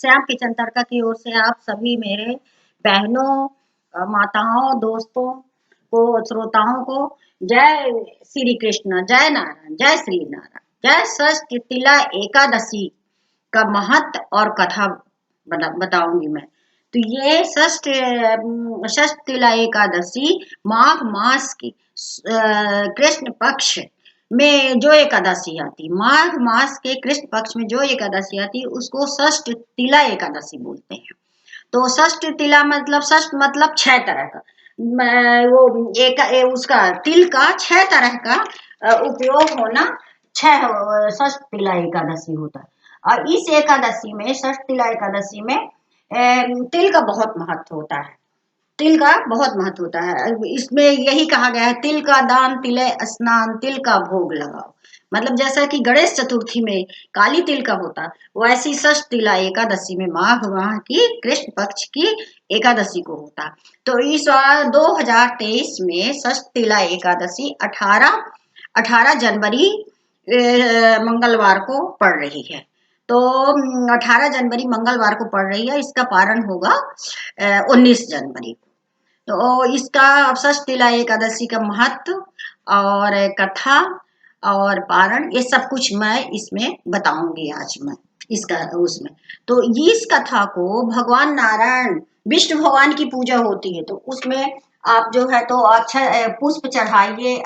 Shyam kitchen तड़का की ओर से आप सभी मेरे बहनों, माताओं, दोस्तों को, श्रोताओं को जय श्री कृष्ण, जय नारायण, जय श्री नारायण, जय षष्ठी तिला एकादशी का महत्व और कथा बताऊंगी मैं। तो ये षष्ठ तिला एकादशी माघ मास की कृष्ण पक्ष में जो एकादशी आती, माघ मास के कृष्ण पक्ष में जो एकादशी आती उसको षष्ठ तिला एकादशी बोलते हैं। तो षष्ठ तिला मतलब षष्ठ मतलब 6 तरह का, वो एक उसका तिल का 6 तरह का उपयोग होना, 6 षष्ठ तिला एकादशी होता है। और इस एकादशी में, षष्ठ तिला एकादशी में तिल का बहुत महत्व होता है। तिल का बहुत महत्व होता है। इसमें यही कहा गया है, तिल का दान तिले स्नान, तिल का भोग लगाओ। मतलब जैसा कि गणेश चतुर्थी में काली तिल का होता, वैसी षष्ठ तिला एकादशी में माघ माह की कृष्ण पक्ष की एकादशी को होता। तो इस बार 2023 में षष्ठ तिला एकादशी 18 जनवरी मंगलवार को पड़ रही है। तो 18 जनवरी मंगलवार को पड़ रही है। इसका पारण होगा 19 जनवरी। तो इसका षष्ठ तिला एकादशी का महत्व और कथा और पारण ये सब कुछ मैं इसमें बताऊंगी आज मैं इसका उसमें। तो इस कथा को भगवान नारायण, विष्णु भगवान की पूजा होती है, तो उसमें आप जो है तो अक्षर पुष्प चढ़ाइए,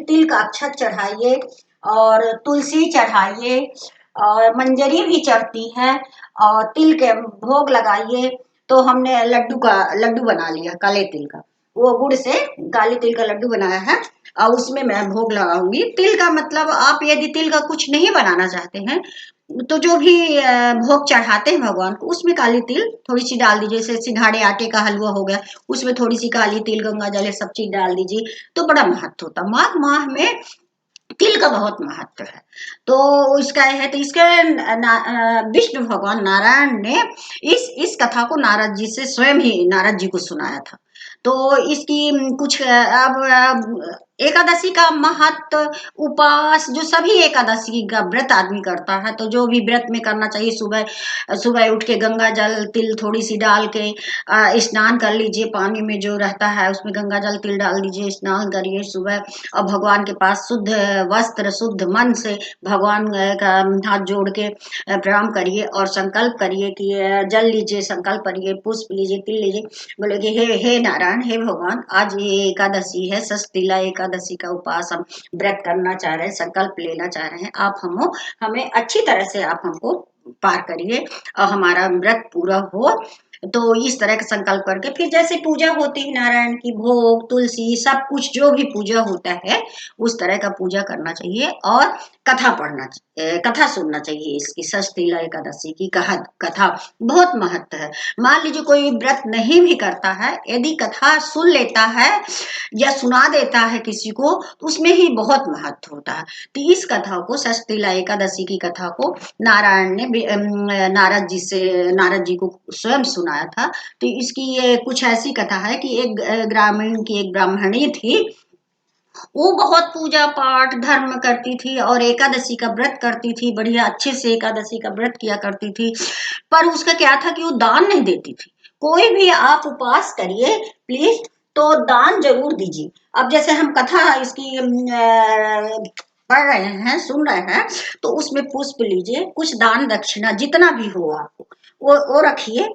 तिल का अक्षत चढ़ाइए और तुलसी चढ़ाइए और मंजरी भी चढ़ती है और तिल के भोग लगाइए। तो हमने लड्डू बना लिया काले तिल का, वो गुड़ से काले तिल का लड्डू बनाया है और उसमें मैं भोग लगाऊंगी। तिल का मतलब आप यदि तिल का कुछ नहीं बनाना चाहते हैं तो जो भी भोग चढ़ाते हैं भगवान को उसमें काली तिल थोड़ी सी डाल दीजिए। जैसे सिंघाड़े आटे का हलवा हो गया, उसमें थोड़ी सी काली तिल, गंगा जल सब चीज डाल दीजिए तो बड़ा महत्व होता। माघ माह में तिल का बहुत महत्व है। तो इसका है, तो इसके विष्णु भगवान नारायण ने इस कथा को नारद जी से स्वयं ही नारद जी को सुनाया था। तो इसकी कुछ अब एकादशी का महत्व, उपास जो सभी एकादशी का व्रत आदमी करता है, तो जो भी व्रत में करना चाहिए, सुबह सुबह उठ के गंगा जल तिल थोड़ी सी डाल के स्नान कर लीजिए। पानी में जो रहता है उसमें गंगा जल तिल डाल दीजिए, स्नान करिए सुबह और भगवान के पास शुद्ध वस्त्र शुद्ध मन से भगवान का हाथ जोड़ के प्रणाम करिए और संकल्प करिए कि जल लीजिए, संकल्प करिए, पुष्प लीजिए, तिल लीजिए, बोले कि हे नारायण, हे भगवान, आज ये एकादशी है, षष्ठ तिला एकादशी का उपास हम व्रत करना चाह रहे हैं, संकल्प लेना चाह रहे हैं, आप हमें अच्छी तरह से आप हमको पार करिए और हमारा व्रत पूरा हो। तो इस तरह का संकल्प करके फिर जैसे पूजा होती है नारायण की, भोग तुलसी सब कुछ जो भी पूजा होता है उस तरह का पूजा करना चाहिए और कथा पढ़ना चाहिए, कथा सुनना चाहिए। इसकी षष्ठ तिला एकादशी की कथा बहुत महत्व है। मान लीजिए कोई व्रत नहीं भी करता है, यदि कथा सुन लेता है या सुना देता है किसी को तो उसमें ही बहुत महत्व होता है। तो इस कथा को, षष्ठ तिला एकादशी की कथा को नारायण ने नारद जी को स्वयं सुनाया था। तो इसकी ये कुछ ऐसी कथा है कि एक ग्रामीण की एक ब्राह्मणी थी, वो बहुत पूजा पाठ धर्म करती थी और एकादशी का व्रत करती थी, बढ़िया अच्छे से एकादशी का व्रत किया करती थी। पर उसका क्या था कि वो दान नहीं देती थी। कोई भी आप उपास करिए प्लीज, तो दान जरूर दीजिए। अब जैसे हम कथा इसकी पढ़ रहे हैं, सुन रहे हैं, तो उसमें पुष्प लीजिए, कुछ दान दक्षिणा जितना भी हो आपको वो रखिए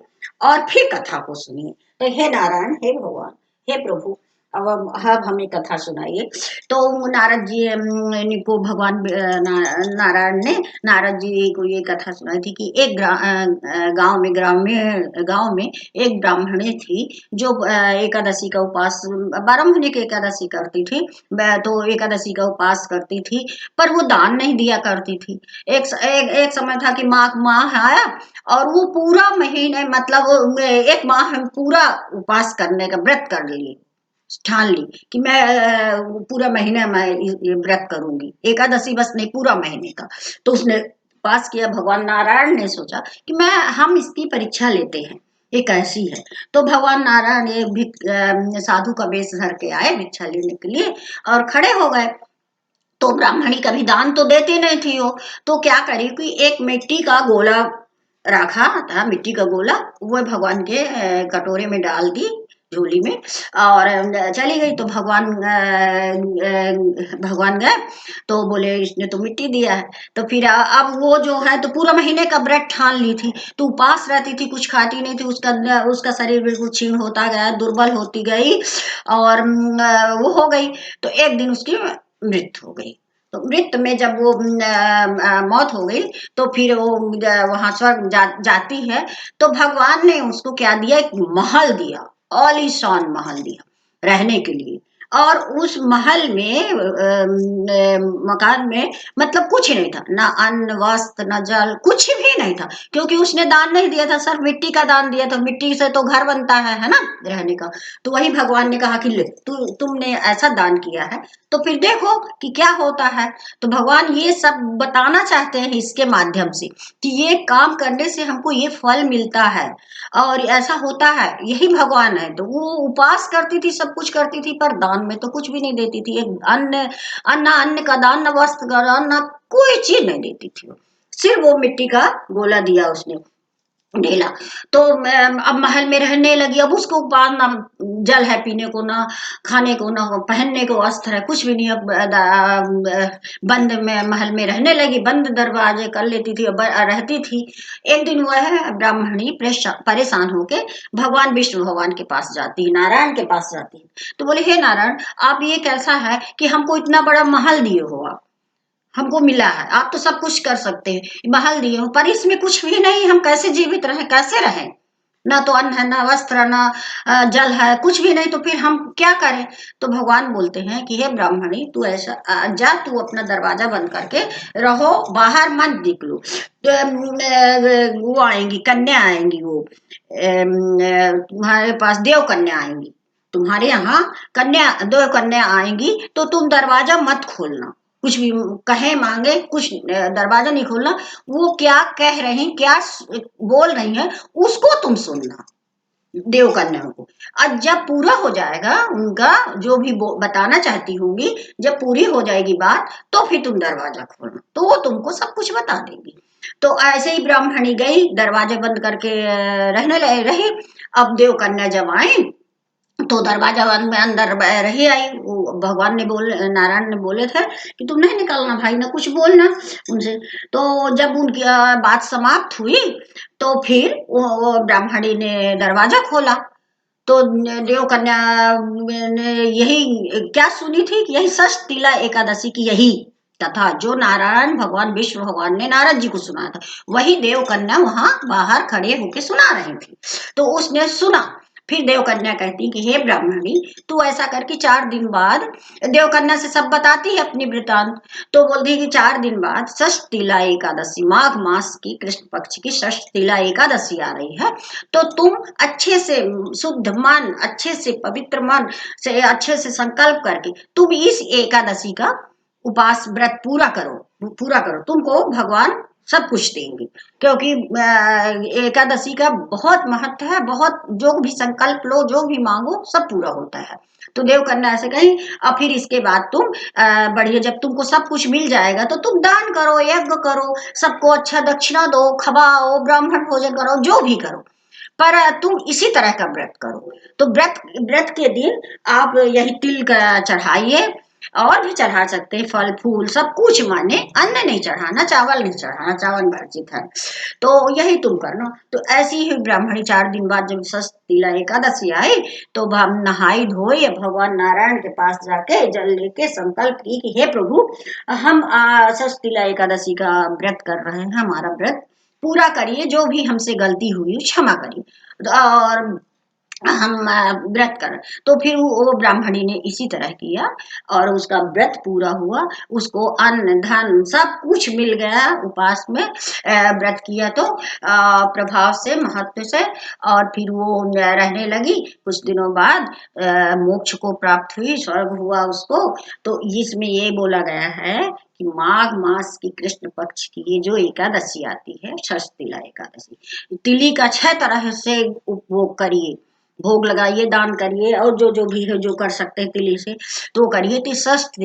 और फिर कथा को सुनिए। तो हे नारायण, हे भगवान, हे प्रभु, अब हमें कथा सुनाइए। तो नारद जी को भगवान नारायण ने नारद जी को ये कथा सुनाई थी कि एक गांव में एक ब्राह्मणी थी जो एकादशी का उपास 12 महीने की एकादशी करती थी। तो एकादशी का उपास करती थी पर वो दान नहीं दिया करती थी। एक समय था कि माघ माह आया और वो पूरा महीने मतलब एक माह हम पूरा उपास करने का व्रत कर लिए, ठान ली कि मैं पूरा महीना मैं ये व्रत करूंगी, एकादशी बस नहीं पूरा महीने का। तो उसने पास किया। भगवान नारायण ने सोचा कि हम इसकी परीक्षा लेते हैं ये कैसी है। तो भगवान नारायण एक साधु का वेश धर के आए भिक्षा लेने के लिए और खड़े हो गए। तो ब्राह्मणी कभी दान तो देती नहीं थी वो, तो क्या करी कि एक मिट्टी का गोला रखा था मिट्टी का गोला, वो भगवान के कटोरे में डाल दी, झोली में, और चली गई। तो भगवान गए तो बोले इसने तो मिट्टी दिया है। तो फिर अब वो जो है तो पूरा महीने का व्रत ठान ली थी, तो उपास रहती थी, कुछ खाती नहीं थी, उसका उसका शरीर बिल्कुल क्षीण होता गया, दुर्बल होती गई, और वो हो गई। तो एक दिन उसकी मृत्यु हो गई। तो मृत्यु में जब वो मौत हो गई, तो फिर वो वहां स्वर्ग जाती है। तो भगवान ने उसको क्या दिया, एक महल दिया, आलीशान महल दिया रहने के लिए। और उस महल में मकान में मतलब कुछ नहीं था, ना अन्न वस्त्र न जल, कुछ भी नहीं था, क्योंकि उसने दान नहीं दिया था, सिर्फ मिट्टी का दान दिया था। मिट्टी से तो घर बनता है ना, रहने का। तो वही भगवान ने कहा कि ले तुमने ऐसा दान किया है, तो फिर देखो कि क्या होता है। तो भगवान ये सब बताना चाहते हैं इसके माध्यम से कि ये काम करने से हमको ये फल मिलता है, और ऐसा होता है, यही भगवान है। तो वो उपास करती थी, सब कुछ करती थी, पर दान में तो कुछ भी नहीं देती थी। एक अन्न अन्न अन्न का दान, न वस्त्र का दान, न कोई चीज नहीं देती थी। सिर्फ वो मिट्टी का गोला दिया उसने, ढेला। तो अब महल में रहने लगी। अब उसको पास ना जल है पीने को, ना खाने को, ना पहनने को वस्त्र है, कुछ भी नहीं। अब बंद में महल में रहने लगी, बंद दरवाजे कर लेती थी, रहती थी। एक दिन वह ब्राह्मणी परेशान होके भगवान विष्णु भगवान के पास जाती है, नारायण के पास जाती है। तो बोले हे नारायण, आप ये कैसा है कि हमको इतना बड़ा महल दिए हो, आप हमको मिला है, आप तो सब कुछ कर सकते हैं, महल दिए हो, पर इसमें कुछ भी नहीं, हम कैसे जीवित रहें, कैसे रहें? ना तो अन्न है, ना वस्त्र, ना जल है, कुछ भी नहीं, तो फिर हम क्या करें? तो भगवान बोलते हैं कि हे ब्राह्मणी, तू ऐसा जा, तू अपना दरवाजा बंद करके रहो, बाहर मत निकलो। तो वो आएंगी, कन्या आएंगी, वो तुम्हारे पास देव कन्या आएंगी, तुम्हारे यहाँ कन्या, दो कन्या आएंगी, तो तुम दरवाजा मत खोलना, कुछ भी कहे मांगे, कुछ दरवाजा नहीं खोलना। वो क्या कह रही, क्या बोल रही है, उसको तुम सुनना, देव कन्या को। और जब पूरा हो जाएगा उनका जो भी बताना चाहती होंगी, जब पूरी हो जाएगी बात, तो फिर तुम दरवाजा खोलना, तो वो तुमको सब कुछ बता देगी। तो ऐसे ही ब्राह्मणी गई, दरवाजा बंद करके रहने रही। अब देव कन्या जब आई, तो दरवाजा बंद में अंदर रही आई। वो भगवान ने बोले, नारायण ने बोले थे कि तुम नहीं निकलना भाई, ना कुछ बोलना उनसे। तो जब उनकी बात समाप्त हुई, तो फिर वो ब्राह्मणी ने दरवाजा खोला। तो देव कन्या ने यही क्या सुनी थी कि यही षष्ठ तिला एकादशी की यही कथा, जो नारायण भगवान विष्णु भगवान ने नारद जी को सुनाया था, वही देव कन्या वहां बाहर खड़े होके सुना रही थी। तो उसने सुना। फिर देव कन्या कहती कि हे ब्राह्मणी, तू ऐसा करके 4 दिन बाद, देव कन्या से सब बताती है अपनी वृतांत। तो बोलती है कि 4 दिन बाद षष्ठ तिला एकादशी, माघ मास की कृष्ण पक्ष की षष्ठ तिला एकादशी आ रही है। तो तुम अच्छे से शुद्ध मन, अच्छे से पवित्र मन से, अच्छे से संकल्प करके तुम इस एकादशी का उपास व्रत पूरा करो, पूरा करो, तुमको भगवान सब कुछ देंगे। क्योंकि एकादशी का बहुत महत्व है, बहुत, जो भी संकल्प लो, जो भी मांगो, सब पूरा होता है। तो देव कन्या ऐसे कहीं। और फिर इसके बाद तुम बढ़िया, जब तुमको सब कुछ मिल जाएगा तो तुम दान करो, यज्ञ करो, सबको अच्छा दक्षिणा दो, खवाओ, ब्राह्मण भोजन करो, जो भी करो, पर तुम इसी तरह का व्रत करो। तो व्रत व्रत के दिन आप यही तिल का चढ़ाइए, और भी चढ़ा सकते हैं, फल फूल सब कुछ, माने अन्न नहीं चढ़ाना, चावल नहीं चढ़ाना, चावल वर्जित है। तो यही तुम करना। तो ऐसी ही ब्राह्मणी 4 दिन बाद जब षष्ठ तिला एकादशी आई, तो हम नहाई धोई भगवान नारायण के पास जाके जल लेके संकल्प की कि हे प्रभु, हम षष्ठ तिला एकादशी का व्रत कर रहे हैं, हमारा व्रत पूरा करिए, जो भी हमसे गलती हुई क्षमा करिए, और हम व्रत कर। तो फिर वो ब्राह्मणी ने इसी तरह किया, और उसका व्रत पूरा हुआ, उसको अन्न धन सब कुछ मिल गया उपास में, व्रत किया तो प्रभाव से, महत्व से। और फिर वो रहने लगी, कुछ दिनों बाद मोक्ष को प्राप्त हुई, स्वर्ग हुआ उसको। तो इसमें ये बोला गया है कि माघ मास की कृष्ण पक्ष की ये जो एकादशी आती है, षष्ठ तिला एकादशी, तिली का 6 तरह से उपभोग करिए, भोग लगाइए, दान करिए, और जो जो भी है जो कर सकते हैं तिली से, तो करिए। तो षष्ठ,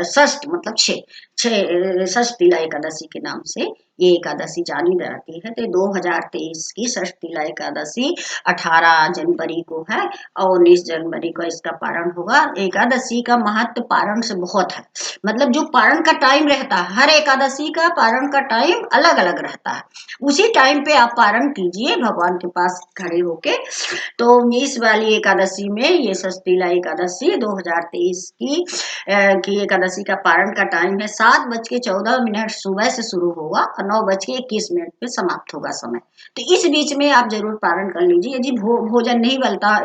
षष्ठ मतलब 6, षष्टिला एकादशी के नाम से ये एकादशी जानी जाती है। तो 2023 की षष्टिला एकादशी 18 जनवरी को है और 19 जनवरी को इसका पारण होगा। एकादशी का महत्व पारण से बहुत है, मतलब जो पारण का टाइम रहता है, हर एकादशी का पारण का टाइम अलग अलग रहता है। उसी टाइम पे आप पारण कीजिए भगवान के पास खड़े होके। तो इस वाली एकादशी में, ये षष्टिला एकादशी 2023 की एकादशी का पारण का टाइम है 7:14 सुबह से शुरू होगा और 9:21 पे समाप्त होगा समय। तो इस बीच में आप जरूर पारण कर लीजिए। यदि भोजन नहीं बनता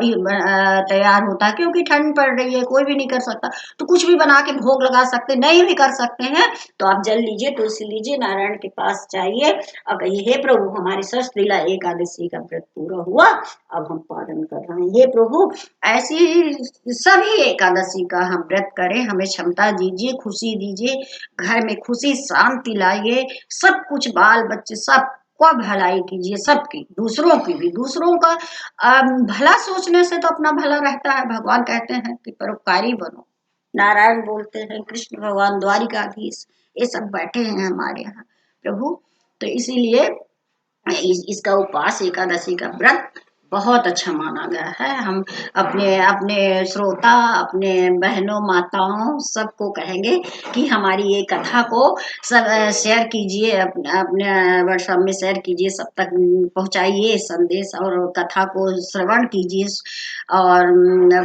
तैयार होता, क्योंकि ठंड पड़ रही है, कोई भी नहीं कर सकता, तो कुछ भी बना के भोग लगा सकते, नहीं भी कर सकते हैं तो आप जल लीजिए, तुलसी लीजिए, नारायण के पास जाइए और कहिए, हे प्रभु हमारी षष्टिला एकादशी का व्रत पूरा हुआ, अब हम पारण कर रहे हैं। हे प्रभु ऐसी सभी एकादशी का हम व्रत करें, हमें क्षमता दीजिए, खुशी दीजिए, घर में खुशी शांति लाइए, सब कुछ बाल बच्चे सब को भलाई कीजिए, सबकी, दूसरों की भी। दूसरों का भला सोचने से तो अपना भला रहता है। भगवान कहते हैं कि परोपकारी बनो। नारायण बोलते हैं, कृष्ण भगवान द्वारिकाधीश, ये सब बैठे हैं हमारे यहाँ प्रभु। तो इसीलिए इसका उपवास एकादशी का व्रत बहुत अच्छा माना गया है। हम अपने अपने श्रोता, अपने बहनों, माताओं सबको कहेंगे कि हमारी ये कथा को सब शेयर कीजिए, अपने व्हाट्सएप में शेयर कीजिए, सब तक पहुंचाइए संदेश, और कथा को श्रवण कीजिए और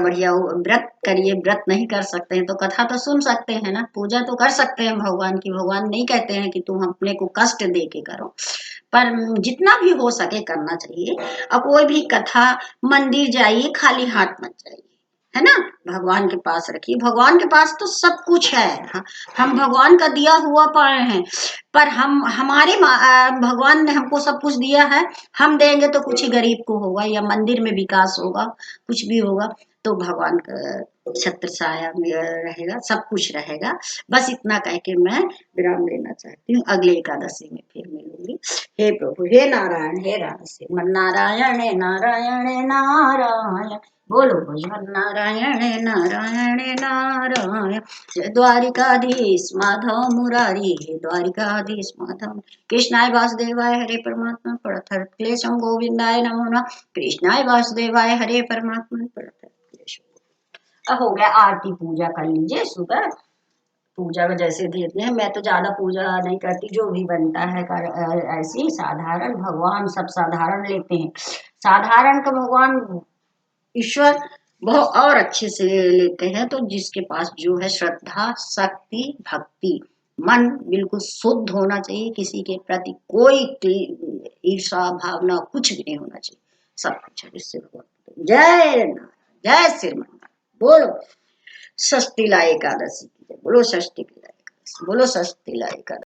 बढ़िया व्रत करिए। व्रत नहीं कर सकते हैं तो कथा तो सुन सकते हैं ना, पूजा तो कर सकते हैं भगवान की। भगवान नहीं कहते हैं कि तुम अपने को कष्ट दे के करो, पर जितना भी हो सके करना चाहिए। और कोई भी कथा, मंदिर जाइए, खाली हाथ मत जाइए, है ना। भगवान के पास रखिए, भगवान के पास तो सब कुछ है। हम भगवान का दिया हुआ पाए हैं, पर हम हमारे भगवान ने हमको सब कुछ दिया है, हम देंगे तो कुछ ही गरीब को होगा, या मंदिर में विकास होगा, कुछ भी होगा। तो भगवान का छत्र छाया में रहेगा, सब कुछ रहेगा। बस इतना कह के मैं विराम लेना चाहती हूँ। अगले एकादशी में फिर मिलूंगी। हे प्रभु, हे नारायण, हे राम श्रीमन नारायण नारायण नारायण, बोलो भजन नारायण नारायण नारायण। जय द्वारिकाधीश माधव मुरारी, हे द्वारिकाधीश माधव। कृष्णाय वासुदेवाय हरे परमात्मा प्रणतः क्लेशम गोविंदाय नमो नमः। कृष्णाय वासुदेवाय हरे परमात्मा प्रणतः क्लेशम। अब हो गया, आरती पूजा कर लीजिए सुबह। पूजा में जैसे देते हैं, मैं तो ज्यादा पूजा नहीं करती, जो भी बनता है ऐसे ही साधारण। भगवान सब साधारण लेते हैं, साधारण का भगवान ईश्वर बहुत और अच्छे से लेते हैं। तो जिसके पास जो है श्रद्धा, शक्ति, भक्ति, मन बिल्कुल शुद्ध होना चाहिए, किसी के प्रति कोई ईर्षा भावना कुछ भी नहीं होना चाहिए, सब कुछ है जिससे भगवान। जय नारायण, जय श्री राम। बोलो षष्टिला एकादशी की जय, बोलो षष्टिला एकादशी, बोलो षष्टिला एकादशी।